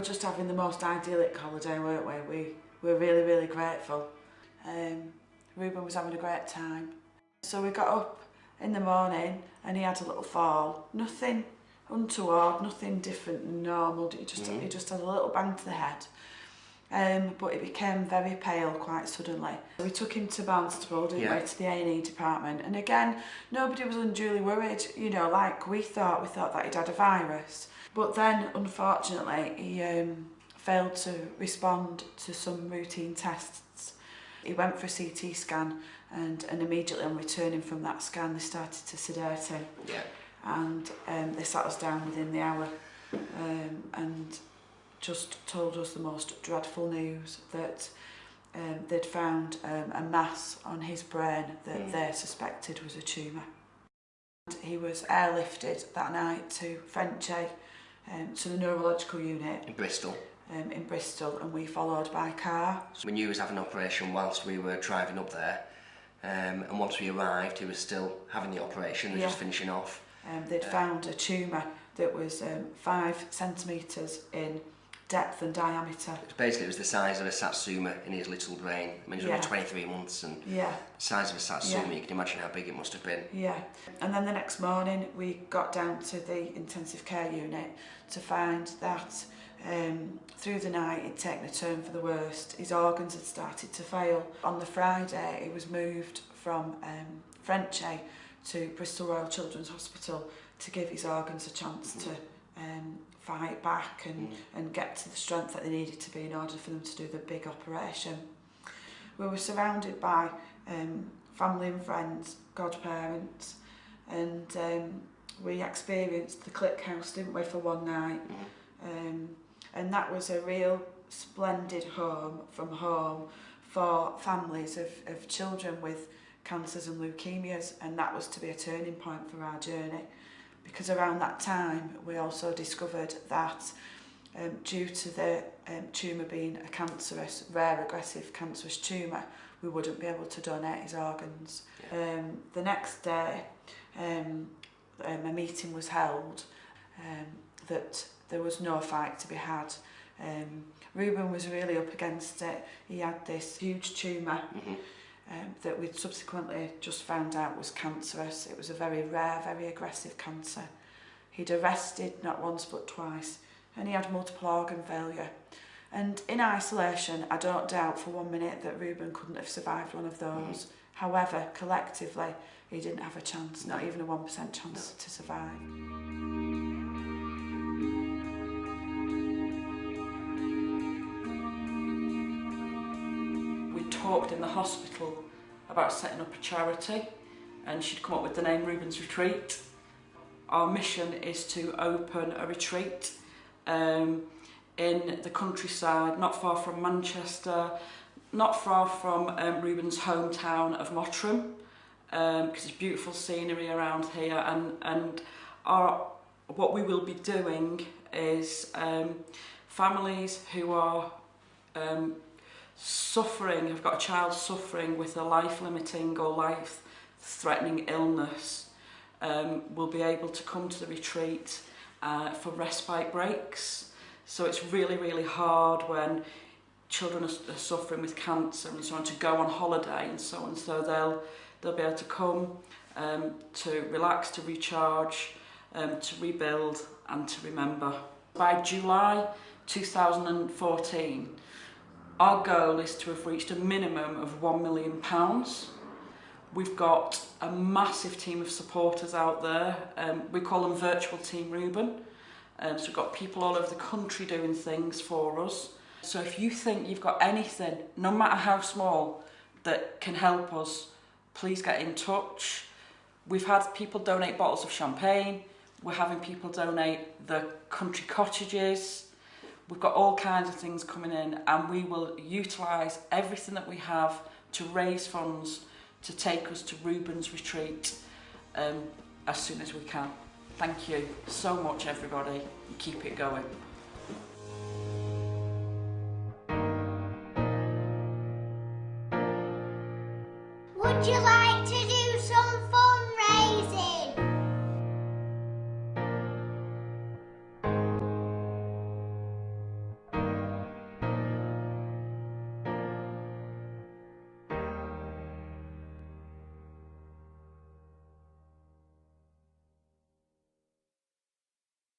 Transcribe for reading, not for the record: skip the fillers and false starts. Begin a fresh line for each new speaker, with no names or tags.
just having the most idyllic holiday, weren't we? We were really, really grateful. Reuben was having a great time. So we got up in the morning and he had a little fall. Nothing untoward, nothing different than normal. He just had a little bang to the head. But he became very pale quite suddenly. We took him to Barnstable, didn't we, to the A&E department. And again, nobody was unduly worried, you know, like we thought that he'd had a virus. But then, unfortunately, he failed to respond to some routine tests. He went for a CT scan and immediately on returning from that scan, they started to sedate him.
Yeah.
And they sat us down within the hour and just told us the most dreadful news that they'd found a mass on his brain that they suspected was a tumour. He was airlifted that night to Frenchay, to the neurological unit.
In Bristol.
In Bristol, and we followed by car.
So we knew he was having an operation whilst we were driving up there, and once we arrived he was still having the operation, they were just finishing off.
They'd found a tumour that was 5 centimetres in depth and diameter.
Basically it was the size of a satsuma in his little brain. I mean, he was only 23 months and the size of a satsuma, you can imagine how big it must have been.
Yeah, and then the next morning we got down to the intensive care unit to find that through the night he'd taken a turn for the worst. His organs had started to fail. On the Friday he was moved from Frenchay to Bristol Royal Children's Hospital to give his organs a chance to fight back and get to the strength that they needed to be in order for them to do the big operation. We were surrounded by family and friends, godparents, and we experienced the Click House, didn't we, for one night. And that was a real splendid home from home for families of children with cancers and leukemias, and that was to be a turning point for our journey, because around that time we also discovered that due to the tumour being a cancerous, rare aggressive cancerous tumour, we wouldn't be able to donate his organs. The next day a meeting was held that there was no fight to be had. Reuben was really up against it. He had this huge tumour that we'd subsequently just found out was cancerous. It was a very rare, very aggressive cancer. He'd arrested not once but twice, and he had multiple organ failure. And in isolation, I don't doubt for 1 minute that Reuben couldn't have survived one of those. However, collectively, he didn't have a chance, not even a 1% chance to survive. Talked in the hospital about setting up a charity, and she'd come up with the name Reuben's Retreat. Our mission is to open a retreat in the countryside, not far from Manchester, not far from Reuben's hometown of Mottram, because there's beautiful scenery around here, and what we will be doing is families who are suffering, have got a child suffering with a life-limiting or life-threatening illness, will be able to come to the retreat for respite breaks. So it's really, really hard when children are suffering with cancer and so on to go on holiday and so on. So they'll be able to come to relax, to recharge, to rebuild and to remember. By July 2014, our goal is to have reached a minimum of £1 million. We've got a massive team of supporters out there. We call them Virtual Team Reuben. So we've got people all over the country doing things for us. So if you think you've got anything, no matter how small, that can help us, please get in touch. We've had people donate bottles of champagne. We're having people donate the country cottages. We've got all kinds of things coming in, and we will utilise everything that we have to raise funds to take us to Reuben's Retreat as soon as we can. Thank you so much, everybody, and keep it going.